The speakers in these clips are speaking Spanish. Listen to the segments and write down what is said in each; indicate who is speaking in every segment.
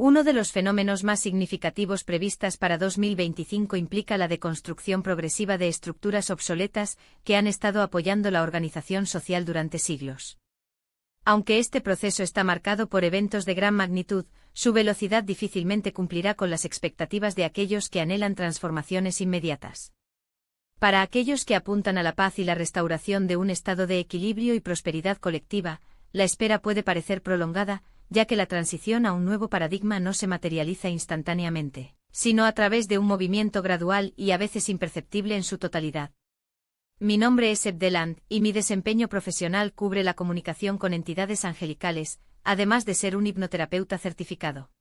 Speaker 1: Uno de los fenómenos más significativos previstas para 2025 implica la deconstrucción progresiva de estructuras obsoletas que han estado apoyando la organización social durante siglos. Aunque este proceso está marcado por eventos de gran magnitud, su velocidad difícilmente cumplirá con las expectativas de aquellos que anhelan transformaciones inmediatas. Para aquellos que apuntan a la paz y la restauración de un estado de equilibrio y prosperidad colectiva, la espera puede parecer prolongada, ya que la transición a un nuevo paradigma no se materializa instantáneamente, sino a través de un movimiento gradual y a veces imperceptible en su totalidad. Mi nombre es Ebdeland, y mi desempeño profesional cubre la comunicación con entidades angelicales, además de ser un hipnoterapeuta certificado.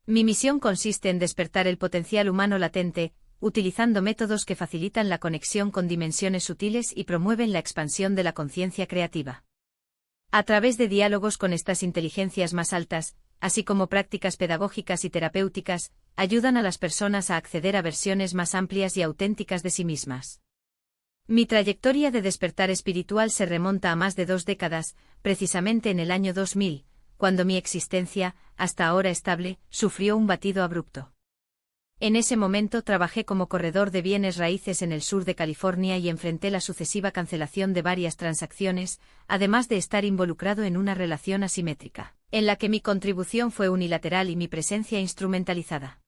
Speaker 1: Mi misión consiste en despertar el potencial humano latente, utilizando métodos que facilitan la conexión con dimensiones sutiles y promueven la expansión de la conciencia creativa. A través de diálogos con estas inteligencias más altas, así como prácticas pedagógicas y terapéuticas, ayudan a las personas a acceder a versiones más amplias y auténticas de sí mismas. Mi trayectoria de despertar espiritual se remonta a más de 2 décadas, precisamente en el año 2000, cuando mi existencia, hasta ahora estable, sufrió un batido abrupto. En ese momento trabajé como corredor de bienes raíces en el sur de California y enfrenté la sucesiva cancelación de varias transacciones, además de estar involucrado en una relación asimétrica, en la que mi contribución fue unilateral y mi presencia instrumentalizada.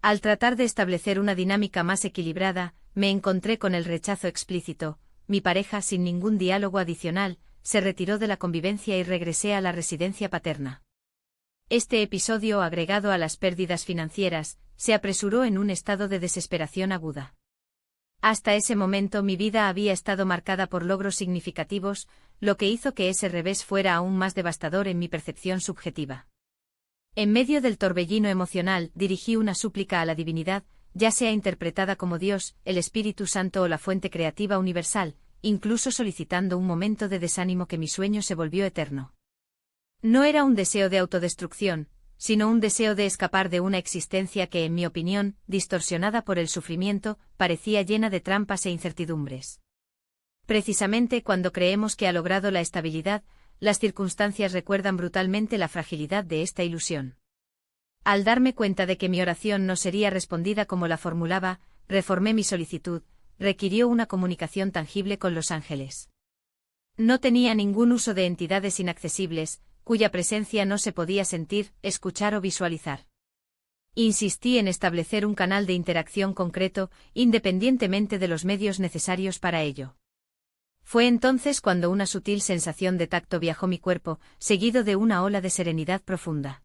Speaker 1: Al tratar de establecer una dinámica más equilibrada, me encontré con el rechazo explícito. Mi pareja, sin ningún diálogo adicional, se retiró de la convivencia y regresé a la residencia paterna. Este episodio, agregado a las pérdidas financieras, se apresuró en un estado de desesperación aguda. Hasta ese momento mi vida había estado marcada por logros significativos, lo que hizo que ese revés fuera aún más devastador en mi percepción subjetiva. En medio del torbellino emocional, dirigí una súplica a la divinidad, ya sea interpretada como Dios, el Espíritu Santo o la fuente creativa universal, incluso solicitando un momento de desánimo que mi sueño se volvió eterno. No era un deseo de autodestrucción, sino un deseo de escapar de una existencia que, en mi opinión, distorsionada por el sufrimiento, parecía llena de trampas e incertidumbres. Precisamente cuando creemos que ha logrado la estabilidad, las circunstancias recuerdan brutalmente la fragilidad de esta ilusión. Al darme cuenta de que mi oración no sería respondida como la formulaba, reformé mi solicitud, requirió una comunicación tangible con los ángeles. No tenía ningún uso de entidades inaccesibles, cuya presencia no se podía sentir, escuchar o visualizar. Insistí en establecer un canal de interacción concreto, independientemente de los medios necesarios para ello. Fue entonces cuando una sutil sensación de tacto viajó mi cuerpo, seguido de una ola de serenidad profunda.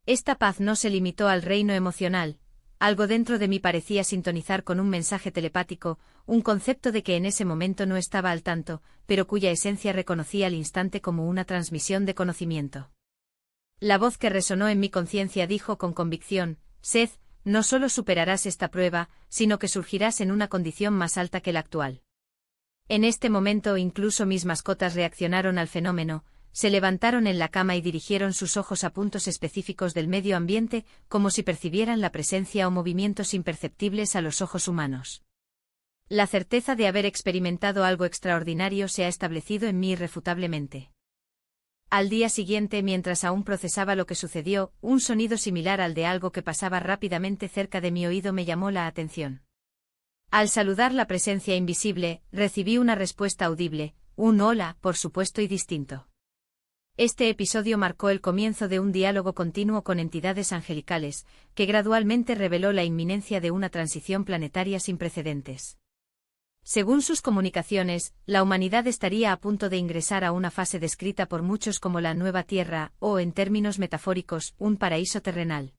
Speaker 1: Esta paz no se limitó al reino emocional. Algo dentro de mí parecía sintonizar con un mensaje telepático, un concepto de que en ese momento no estaba al tanto, pero cuya esencia reconocí al instante como una transmisión de conocimiento. La voz que resonó en mi conciencia dijo con convicción: Seth, no solo superarás esta prueba, sino que surgirás en una condición más alta que la actual. En este momento incluso mis mascotas reaccionaron al fenómeno, se levantaron en la cama y dirigieron sus ojos a puntos específicos del medio ambiente, como si percibieran la presencia o movimientos imperceptibles a los ojos humanos. La certeza de haber experimentado algo extraordinario se ha establecido en mí irrefutablemente. Al día siguiente, mientras aún procesaba lo que sucedió, un sonido similar al de algo que pasaba rápidamente cerca de mi oído me llamó la atención. Al saludar la presencia invisible, recibí una respuesta audible, un hola, por supuesto, y distinto. Este episodio marcó el comienzo de un diálogo continuo con entidades angelicales, que gradualmente reveló la inminencia de una transición planetaria sin precedentes. Según sus comunicaciones, la humanidad estaría a punto de ingresar a una fase descrita por muchos como la nueva Tierra, o, en términos metafóricos, un paraíso terrenal.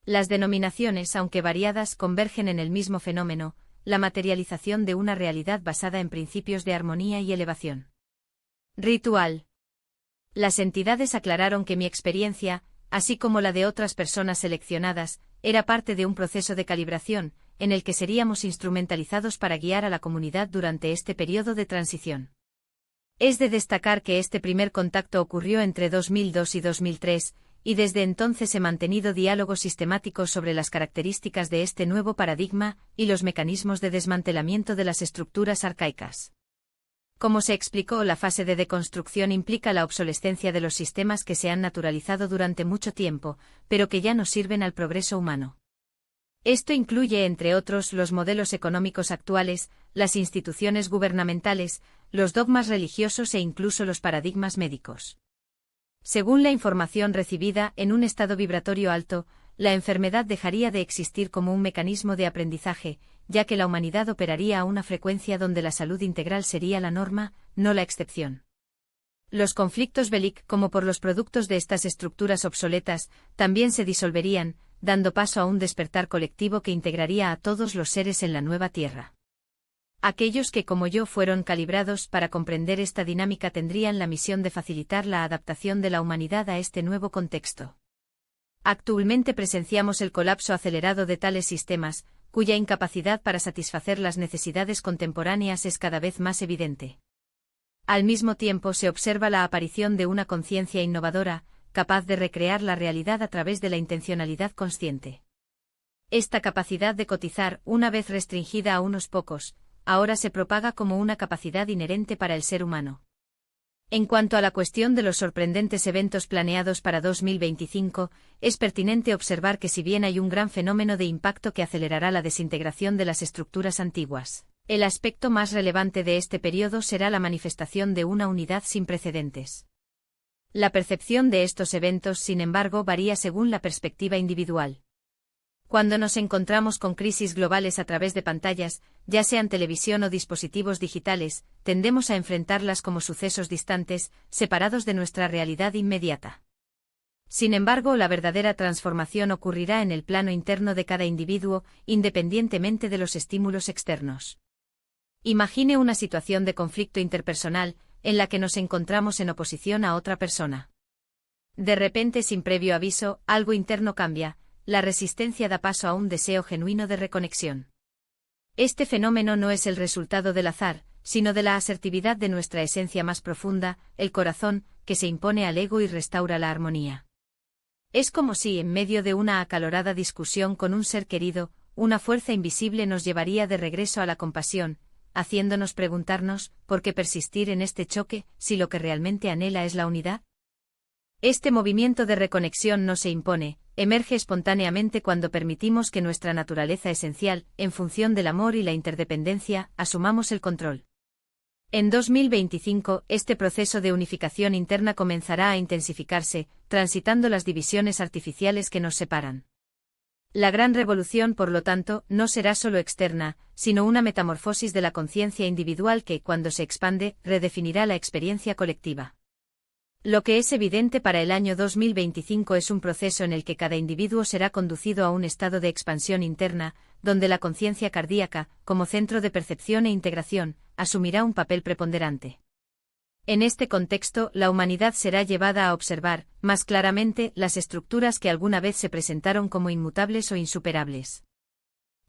Speaker 1: Las denominaciones, aunque variadas, convergen en el mismo fenómeno, la materialización de una realidad basada en principios de armonía y elevación. Ritual. Las entidades aclararon que mi experiencia, así como la de otras personas seleccionadas, era parte de un proceso de calibración, en el que seríamos instrumentalizados para guiar a la comunidad durante este periodo de transición. Es de destacar que este primer contacto ocurrió entre 2002 y 2003, y desde entonces he mantenido diálogos sistemáticos sobre las características de este nuevo paradigma y los mecanismos de desmantelamiento de las estructuras arcaicas. Como se explicó, la fase de deconstrucción implica la obsolescencia de los sistemas que se han naturalizado durante mucho tiempo, pero que ya no sirven al progreso humano. Esto incluye, entre otros, los modelos económicos actuales, las instituciones gubernamentales, los dogmas religiosos e incluso los paradigmas médicos. Según la información recibida, en un estado vibratorio alto, la enfermedad dejaría de existir como un mecanismo de aprendizaje, ya que la humanidad operaría a una frecuencia donde la salud integral sería la norma, no la excepción. Los conflictos bélicos, como por los productos de estas estructuras obsoletas, también se disolverían, dando paso a un despertar colectivo que integraría a todos los seres en la nueva Tierra. Aquellos que, como yo, fueron calibrados para comprender esta dinámica tendrían la misión de facilitar la adaptación de la humanidad a este nuevo contexto. Actualmente presenciamos el colapso acelerado de tales sistemas, cuya incapacidad para satisfacer las necesidades contemporáneas es cada vez más evidente. Al mismo tiempo se observa la aparición de una conciencia innovadora, capaz de recrear la realidad a través de la intencionalidad consciente. Esta capacidad de cotizar, una vez restringida a unos pocos, ahora se propaga como una capacidad inherente para el ser humano. En cuanto a la cuestión de los sorprendentes eventos planeados para 2025, es pertinente observar que si bien hay un gran fenómeno de impacto que acelerará la desintegración de las estructuras antiguas, el aspecto más relevante de este periodo será la manifestación de una unidad sin precedentes. La percepción de estos eventos, sin embargo, varía según la perspectiva individual. Cuando nos encontramos con crisis globales a través de pantallas, ya sean televisión o dispositivos digitales, tendemos a enfrentarlas como sucesos distantes, separados de nuestra realidad inmediata. Sin embargo, la verdadera transformación ocurrirá en el plano interno de cada individuo, independientemente de los estímulos externos. Imagine una situación de conflicto interpersonal, en la que nos encontramos en oposición a otra persona. De repente, sin previo aviso, algo interno cambia. La resistencia da paso a un deseo genuino de reconexión. Este fenómeno no es el resultado del azar, sino de la asertividad de nuestra esencia más profunda, el corazón, que se impone al ego y restaura la armonía. Es como si, en medio de una acalorada discusión con un ser querido, una fuerza invisible nos llevaría de regreso a la compasión, haciéndonos preguntarnos, ¿por qué persistir en este choque, si lo que realmente anhela es la unidad? Este movimiento de reconexión no se impone, emerge espontáneamente cuando permitimos que nuestra naturaleza esencial, en función del amor y la interdependencia, asumamos el control. En 2025, este proceso de unificación interna comenzará a intensificarse, transitando las divisiones artificiales que nos separan. La gran revolución, por lo tanto, no será solo externa, sino una metamorfosis de la conciencia individual que, cuando se expande, redefinirá la experiencia colectiva. Lo que es evidente para el año 2025 es un proceso en el que cada individuo será conducido a un estado de expansión interna, donde la conciencia cardíaca, como centro de percepción e integración, asumirá un papel preponderante. En este contexto, la humanidad será llevada a observar, más claramente, las estructuras que alguna vez se presentaron como inmutables o insuperables.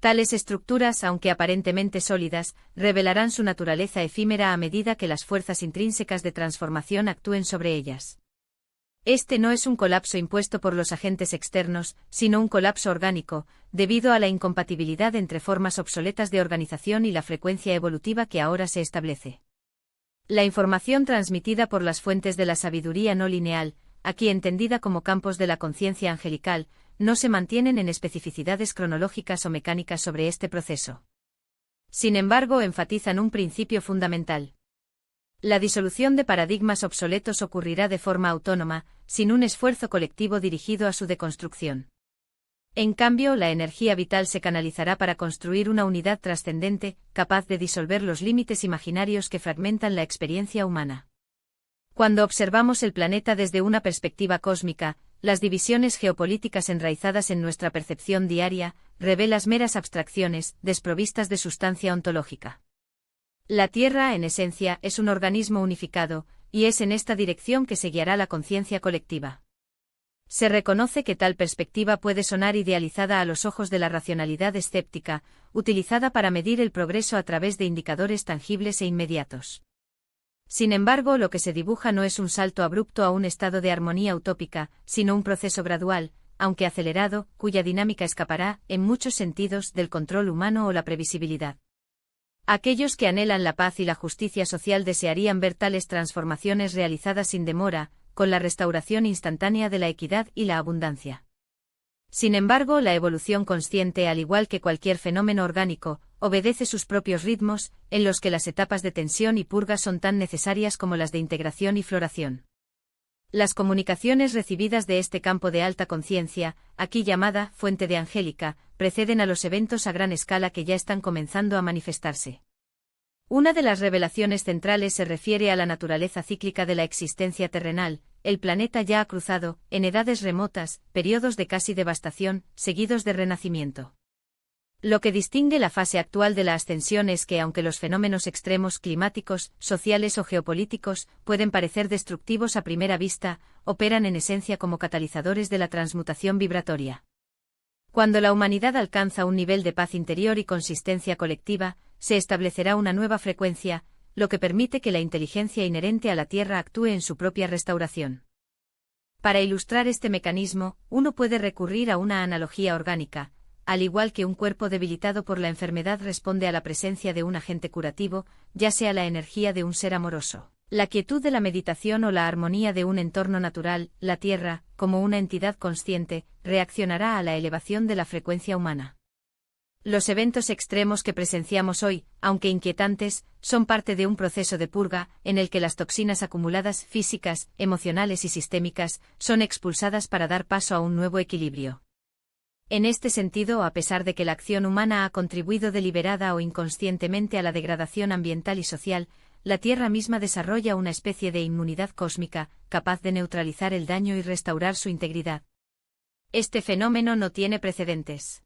Speaker 1: Tales estructuras, aunque aparentemente sólidas, revelarán su naturaleza efímera a medida que las fuerzas intrínsecas de transformación actúen sobre ellas. Este no es un colapso impuesto por los agentes externos, sino un colapso orgánico, debido a la incompatibilidad entre formas obsoletas de organización y la frecuencia evolutiva que ahora se establece. La información transmitida por las fuentes de la sabiduría no lineal, aquí entendida como campos de la conciencia angelical, no se mantienen en especificidades cronológicas o mecánicas sobre este proceso. Sin embargo, enfatizan un principio fundamental. La disolución de paradigmas obsoletos ocurrirá de forma autónoma, sin un esfuerzo colectivo dirigido a su deconstrucción. En cambio, la energía vital se canalizará para construir una unidad trascendente, capaz de disolver los límites imaginarios que fragmentan la experiencia humana. Cuando observamos el planeta desde una perspectiva cósmica, las divisiones geopolíticas enraizadas en nuestra percepción diaria, revelan meras abstracciones, desprovistas de sustancia ontológica. La Tierra, en esencia, es un organismo unificado, y es en esta dirección que se guiará la conciencia colectiva. Se reconoce que tal perspectiva puede sonar idealizada a los ojos de la racionalidad escéptica, utilizada para medir el progreso a través de indicadores tangibles e inmediatos. Sin embargo, lo que se dibuja no es un salto abrupto a un estado de armonía utópica, sino un proceso gradual, aunque acelerado, cuya dinámica escapará, en muchos sentidos, del control humano o la previsibilidad. Aquellos que anhelan la paz y la justicia social desearían ver tales transformaciones realizadas sin demora, con la restauración instantánea de la equidad y la abundancia. Sin embargo, la evolución consciente, al igual que cualquier fenómeno orgánico, obedece sus propios ritmos, en los que las etapas de tensión y purga son tan necesarias como las de integración y floración. Las comunicaciones recibidas de este campo de alta conciencia, aquí llamada fuente de Angélica, preceden a los eventos a gran escala que ya están comenzando a manifestarse. Una de las revelaciones centrales se refiere a la naturaleza cíclica de la existencia terrenal. El planeta ya ha cruzado, en edades remotas, periodos de casi devastación, seguidos de renacimiento. Lo que distingue la fase actual de la ascensión es que, aunque los fenómenos extremos climáticos, sociales o geopolíticos pueden parecer destructivos a primera vista, operan en esencia como catalizadores de la transmutación vibratoria. Cuando la humanidad alcanza un nivel de paz interior y consistencia colectiva, se establecerá una nueva frecuencia, lo que permite que la inteligencia inherente a la Tierra actúe en su propia restauración. Para ilustrar este mecanismo, uno puede recurrir a una analogía orgánica. Al igual que un cuerpo debilitado por la enfermedad responde a la presencia de un agente curativo, ya sea la energía de un ser amoroso, la quietud de la meditación o la armonía de un entorno natural, la Tierra, como una entidad consciente, reaccionará a la elevación de la frecuencia humana. Los eventos extremos que presenciamos hoy, aunque inquietantes, son parte de un proceso de purga, en el que las toxinas acumuladas físicas, emocionales y sistémicas, son expulsadas para dar paso a un nuevo equilibrio. En este sentido, a pesar de que la acción humana ha contribuido deliberada o inconscientemente a la degradación ambiental y social, la Tierra misma desarrolla una especie de inmunidad cósmica, capaz de neutralizar el daño y restaurar su integridad. Este fenómeno no tiene precedentes.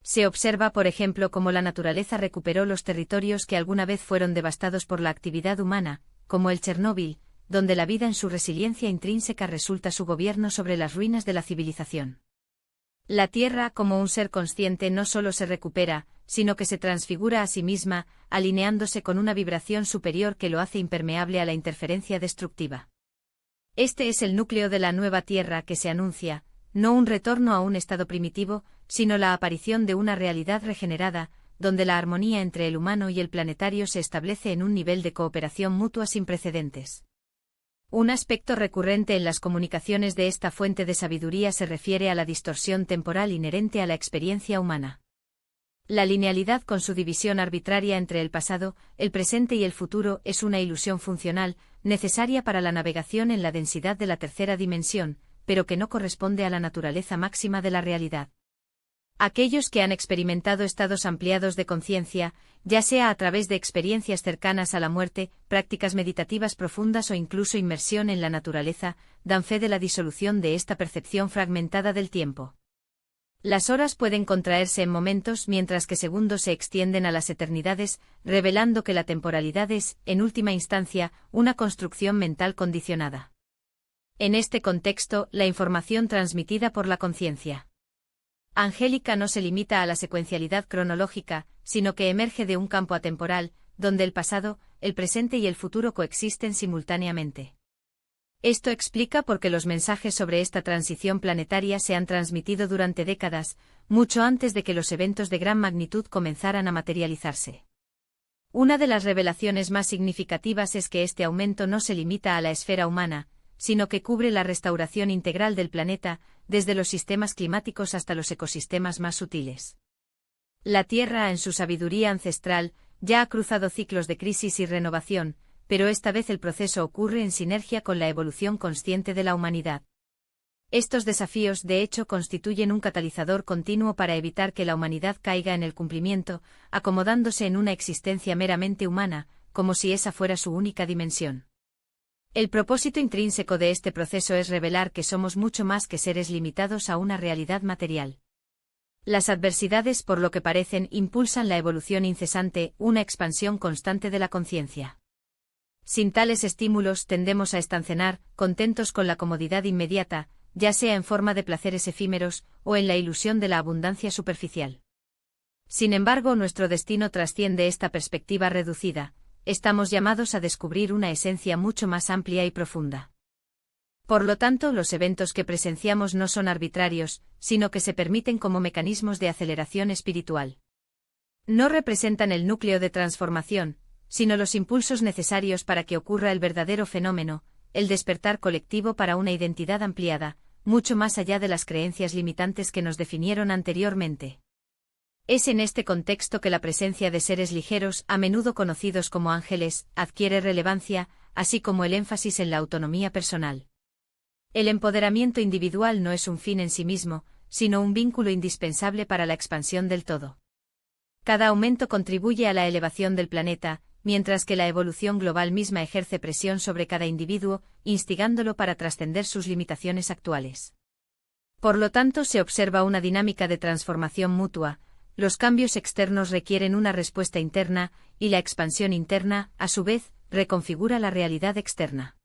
Speaker 1: Se observa, por ejemplo, cómo la naturaleza recuperó los territorios que alguna vez fueron devastados por la actividad humana, como el Chernóbil, donde la vida en su resiliencia intrínseca resulta su gobierno sobre las ruinas de la civilización. La Tierra, como un ser consciente, no solo se recupera, sino que se transfigura a sí misma, alineándose con una vibración superior que lo hace impermeable a la interferencia destructiva. Este es el núcleo de la nueva Tierra que se anuncia, no un retorno a un estado primitivo, sino la aparición de una realidad regenerada, donde la armonía entre el humano y el planetario se establece en un nivel de cooperación mutua sin precedentes. Un aspecto recurrente en las comunicaciones de esta fuente de sabiduría se refiere a la distorsión temporal inherente a la experiencia humana. La linealidad con su división arbitraria entre el pasado, el presente y el futuro es una ilusión funcional, necesaria para la navegación en la densidad de la tercera dimensión, pero que no corresponde a la naturaleza máxima de la realidad. Aquellos que han experimentado estados ampliados de conciencia, ya sea a través de experiencias cercanas a la muerte, prácticas meditativas profundas o incluso inmersión en la naturaleza, dan fe de la disolución de esta percepción fragmentada del tiempo. Las horas pueden contraerse en momentos mientras que segundos se extienden a las eternidades, revelando que la temporalidad es, en última instancia, una construcción mental condicionada. En este contexto, la información transmitida por la conciencia Angélica no se limita a la secuencialidad cronológica, sino que emerge de un campo atemporal, donde el pasado, el presente y el futuro coexisten simultáneamente. Esto explica por qué los mensajes sobre esta transición planetaria se han transmitido durante décadas, mucho antes de que los eventos de gran magnitud comenzaran a materializarse. Una de las revelaciones más significativas es que este aumento no se limita a la esfera humana, sino que cubre la restauración integral del planeta, desde los sistemas climáticos hasta los ecosistemas más sutiles. La Tierra, en su sabiduría ancestral, ya ha cruzado ciclos de crisis y renovación, pero esta vez el proceso ocurre en sinergia con la evolución consciente de la humanidad. Estos desafíos, de hecho, constituyen un catalizador continuo para evitar que la humanidad caiga en el cumplimiento, acomodándose en una existencia meramente humana, como si esa fuera su única dimensión. El propósito intrínseco de este proceso es revelar que somos mucho más que seres limitados a una realidad material. Las adversidades, por lo que parecen, impulsan la evolución incesante, una expansión constante de la conciencia. Sin tales estímulos tendemos a estancenar, contentos con la comodidad inmediata, ya sea en forma de placeres efímeros, o en la ilusión de la abundancia superficial. Sin embargo, nuestro destino trasciende esta perspectiva reducida. Estamos llamados a descubrir una esencia mucho más amplia y profunda. Por lo tanto, los eventos que presenciamos no son arbitrarios, sino que se permiten como mecanismos de aceleración espiritual. No representan el núcleo de transformación, sino los impulsos necesarios para que ocurra el verdadero fenómeno, el despertar colectivo para una identidad ampliada, mucho más allá de las creencias limitantes que nos definieron anteriormente. Es en este contexto que la presencia de seres ligeros, a menudo conocidos como ángeles, adquiere relevancia, así como el énfasis en la autonomía personal. El empoderamiento individual no es un fin en sí mismo, sino un vínculo indispensable para la expansión del todo. Cada aumento contribuye a la elevación del planeta, mientras que la evolución global misma ejerce presión sobre cada individuo, instigándolo para trascender sus limitaciones actuales. Por lo tanto, se observa una dinámica de transformación mutua. Los cambios externos requieren una respuesta interna, y la expansión interna, a su vez, reconfigura la realidad externa.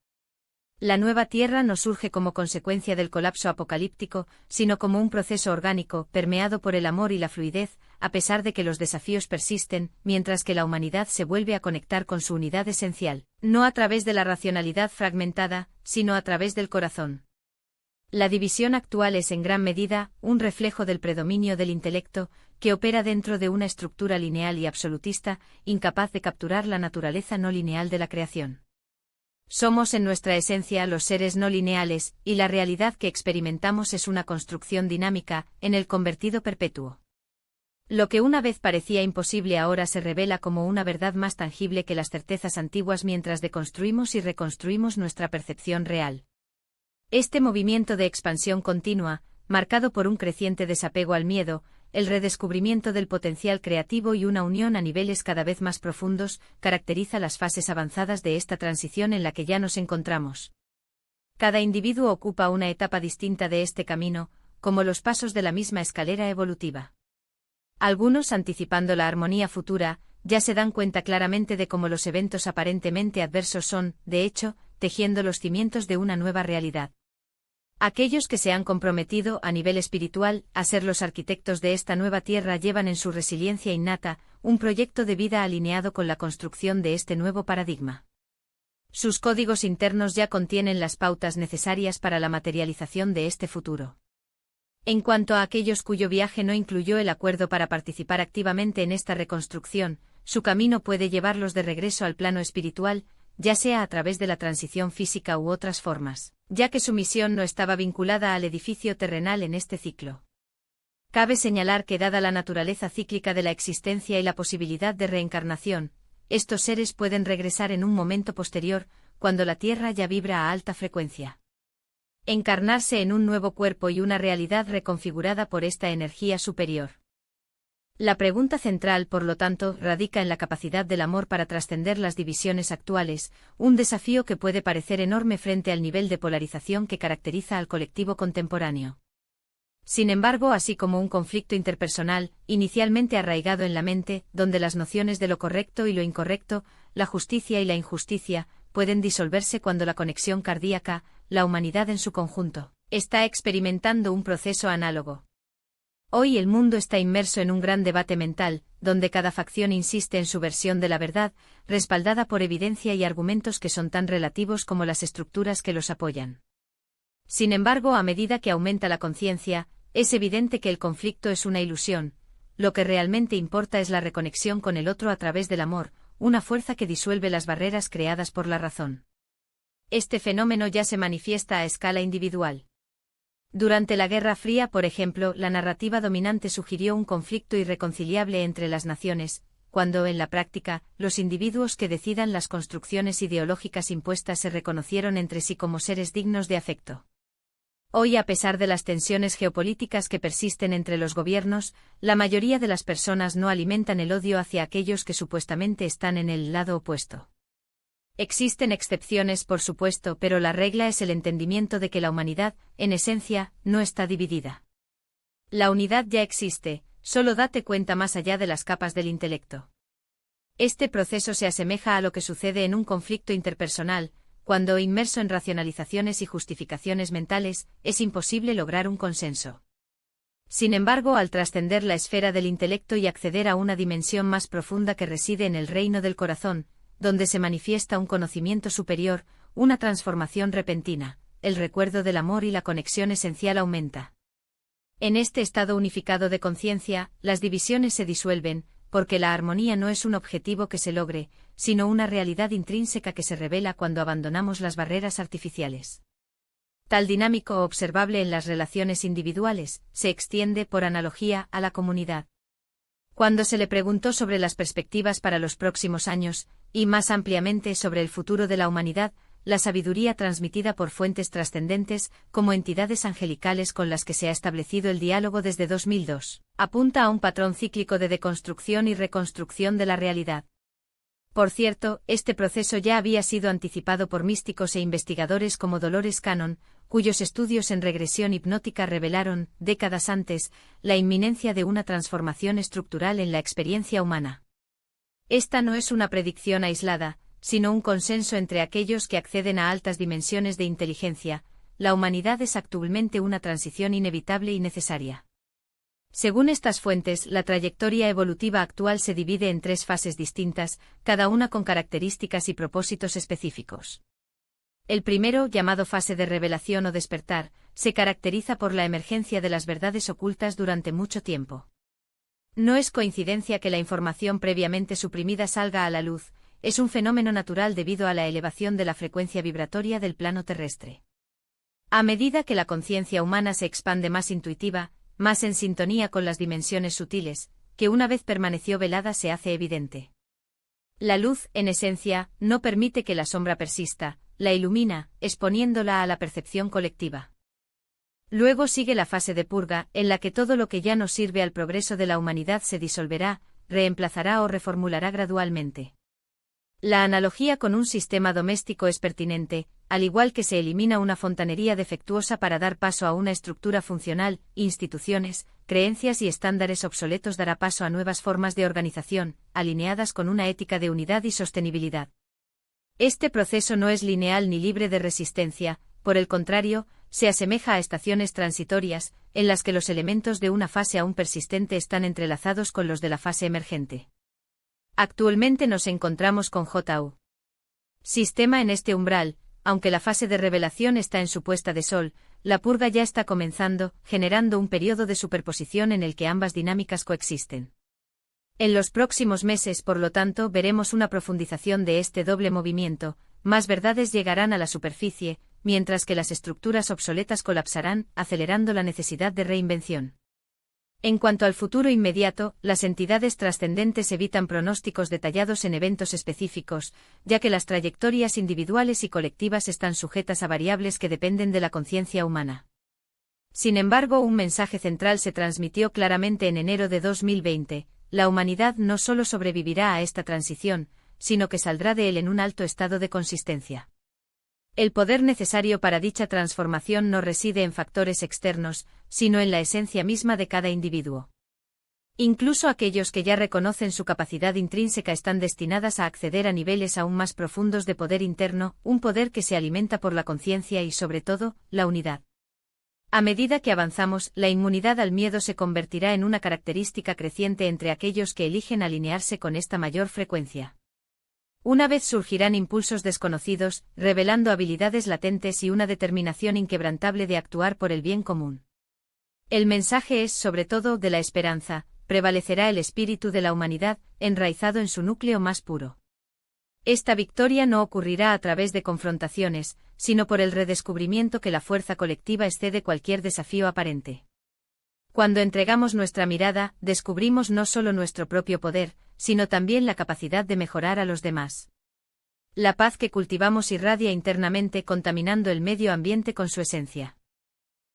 Speaker 1: La nueva Tierra no surge como consecuencia del colapso apocalíptico, sino como un proceso orgánico, permeado por el amor y la fluidez, a pesar de que los desafíos persisten, mientras que la humanidad se vuelve a conectar con su unidad esencial, no a través de la racionalidad fragmentada, sino a través del corazón. La división actual es en gran medida un reflejo del predominio del intelecto, que opera dentro de una estructura lineal y absolutista, incapaz de capturar la naturaleza no lineal de la creación. Somos en nuestra esencia los seres no lineales, y la realidad que experimentamos es una construcción dinámica, en el convertido perpetuo. Lo que una vez parecía imposible ahora se revela como una verdad más tangible que las certezas antiguas mientras deconstruimos y reconstruimos nuestra percepción real. Este movimiento de expansión continua, marcado por un creciente desapego al miedo, el redescubrimiento del potencial creativo y una unión a niveles cada vez más profundos, caracteriza las fases avanzadas de esta transición en la que ya nos encontramos. Cada individuo ocupa una etapa distinta de este camino, como los pasos de la misma escalera evolutiva. Algunos, anticipando la armonía futura, ya se dan cuenta claramente de cómo los eventos aparentemente adversos son, de hecho, tejiendo los cimientos de una nueva realidad. Aquellos que se han comprometido, a nivel espiritual, a ser los arquitectos de esta nueva tierra llevan en su resiliencia innata, un proyecto de vida alineado con la construcción de este nuevo paradigma. Sus códigos internos ya contienen las pautas necesarias para la materialización de este futuro. En cuanto a aquellos cuyo viaje no incluyó el acuerdo para participar activamente en esta reconstrucción, su camino puede llevarlos de regreso al plano espiritual, ya sea a través de la transición física u otras formas, ya que su misión no estaba vinculada al edificio terrenal en este ciclo. Cabe señalar que dada la naturaleza cíclica de la existencia y la posibilidad de reencarnación, estos seres pueden regresar en un momento posterior, cuando la Tierra ya vibra a alta frecuencia. Encarnarse en un nuevo cuerpo y una realidad reconfigurada por esta energía superior. La pregunta central, por lo tanto, radica en la capacidad del amor para trascender las divisiones actuales, un desafío que puede parecer enorme frente al nivel de polarización que caracteriza al colectivo contemporáneo. Sin embargo, así como un conflicto interpersonal, inicialmente arraigado en la mente, donde las nociones de lo correcto y lo incorrecto, la justicia y la injusticia, pueden disolverse cuando la conexión cardíaca, la humanidad en su conjunto, está experimentando un proceso análogo. Hoy el mundo está inmerso en un gran debate mental, donde cada facción insiste en su versión de la verdad, respaldada por evidencia y argumentos que son tan relativos como las estructuras que los apoyan. Sin embargo, a medida que aumenta la conciencia, es evidente que el conflicto es una ilusión. Lo que realmente importa es la reconexión con el otro a través del amor, una fuerza que disuelve las barreras creadas por la razón. Este fenómeno ya se manifiesta a escala individual. Durante la Guerra Fría, por ejemplo, la narrativa dominante sugirió un conflicto irreconciliable entre las naciones, cuando, en la práctica, los individuos que decidan las construcciones ideológicas impuestas se reconocieron entre sí como seres dignos de afecto. Hoy, a pesar de las tensiones geopolíticas que persisten entre los gobiernos, la mayoría de las personas no alimentan el odio hacia aquellos que supuestamente están en el lado opuesto. Existen excepciones, por supuesto, pero la regla es el entendimiento de que la humanidad, en esencia, no está dividida. La unidad ya existe, solo date cuenta más allá de las capas del intelecto. Este proceso se asemeja a lo que sucede en un conflicto interpersonal, cuando, inmerso en racionalizaciones y justificaciones mentales, es imposible lograr un consenso. Sin embargo, al trascender la esfera del intelecto y acceder a una dimensión más profunda que reside en el reino del corazón, donde se manifiesta un conocimiento superior, una transformación repentina, el recuerdo del amor y la conexión esencial aumenta. En este estado unificado de conciencia, las divisiones se disuelven, porque la armonía no es un objetivo que se logre, sino una realidad intrínseca que se revela cuando abandonamos las barreras artificiales. Tal dinámico observable en las relaciones individuales, se extiende, por analogía, a la comunidad. Cuando se le preguntó sobre las perspectivas para los próximos años, y más ampliamente sobre el futuro de la humanidad, la sabiduría transmitida por fuentes trascendentes, como entidades angelicales con las que se ha establecido el diálogo desde 2002, apunta a un patrón cíclico de deconstrucción y reconstrucción de la realidad. Por cierto, este proceso ya había sido anticipado por místicos e investigadores como Dolores Cannon, cuyos estudios en regresión hipnótica revelaron, décadas antes, la inminencia de una transformación estructural en la experiencia humana. Esta no es una predicción aislada, sino un consenso entre aquellos que acceden a altas dimensiones de inteligencia. La humanidad es actualmente una transición inevitable y necesaria. Según estas fuentes, la trayectoria evolutiva actual se divide en 3 fases distintas, cada una con características y propósitos específicos. El primero, llamado fase de revelación o despertar, se caracteriza por la emergencia de las verdades ocultas durante mucho tiempo. No es coincidencia que la información previamente suprimida salga a la luz, es un fenómeno natural debido a la elevación de la frecuencia vibratoria del plano terrestre. A medida que la conciencia humana se expande más intuitiva, más en sintonía con las dimensiones sutiles, que una vez permaneció velada se hace evidente. La luz, en esencia, no permite que la sombra persista, la ilumina, exponiéndola a la percepción colectiva. Luego sigue la fase de purga, en la que todo lo que ya no sirve al progreso de la humanidad se disolverá, reemplazará o reformulará gradualmente. La analogía con un sistema doméstico es pertinente, al igual que se elimina una fontanería defectuosa para dar paso a una estructura funcional, instituciones, creencias y estándares obsoletos dará paso a nuevas formas de organización, alineadas con una ética de unidad y sostenibilidad. Este proceso no es lineal ni libre de resistencia, por el contrario, se asemeja a estaciones transitorias, en las que los elementos de una fase aún persistente están entrelazados con los de la fase emergente. Actualmente nos encontramos con JU. Sistema en este umbral, aunque la fase de revelación está en su puesta de sol, la purga ya está comenzando, generando un periodo de superposición en el que ambas dinámicas coexisten. En los próximos meses, por lo tanto, veremos una profundización de este doble movimiento, más verdades llegarán a la superficie, mientras que las estructuras obsoletas colapsarán, acelerando la necesidad de reinvención. En cuanto al futuro inmediato, las entidades trascendentes evitan pronósticos detallados en eventos específicos, ya que las trayectorias individuales y colectivas están sujetas a variables que dependen de la conciencia humana. Sin embargo, un mensaje central se transmitió claramente en enero de 2020, la humanidad no solo sobrevivirá a esta transición, sino que saldrá de él en un alto estado de consistencia. El poder necesario para dicha transformación no reside en factores externos, sino en la esencia misma de cada individuo. Incluso aquellos que ya reconocen su capacidad intrínseca están destinadas a acceder a niveles aún más profundos de poder interno, un poder que se alimenta por la conciencia y, sobre todo, la unidad. A medida que avanzamos, la inmunidad al miedo se convertirá en una característica creciente entre aquellos que eligen alinearse con esta mayor frecuencia. Una vez surgirán impulsos desconocidos, revelando habilidades latentes y una determinación inquebrantable de actuar por el bien común. El mensaje es, sobre todo, de la esperanza, prevalecerá el espíritu de la humanidad, enraizado en su núcleo más puro. Esta victoria no ocurrirá a través de confrontaciones, sino por el redescubrimiento que la fuerza colectiva excede cualquier desafío aparente. Cuando entregamos nuestra mirada, descubrimos no solo nuestro propio poder, sino también la capacidad de mejorar a los demás. La paz que cultivamos irradia internamente contaminando el medio ambiente con su esencia.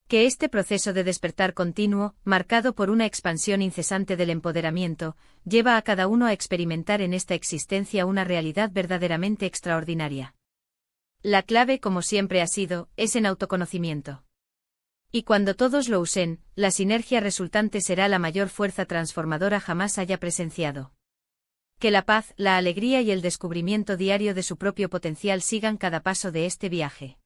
Speaker 1: Que este proceso de despertar continuo, marcado por una expansión incesante del empoderamiento, lleva a cada uno a experimentar en esta existencia una realidad verdaderamente extraordinaria. La clave, como siempre ha sido, es en autoconocimiento. Y cuando todos lo usen, la sinergia resultante será la mayor fuerza transformadora jamás haya presenciado. Que la paz, la alegría y el descubrimiento diario de su propio potencial sigan cada paso de este viaje.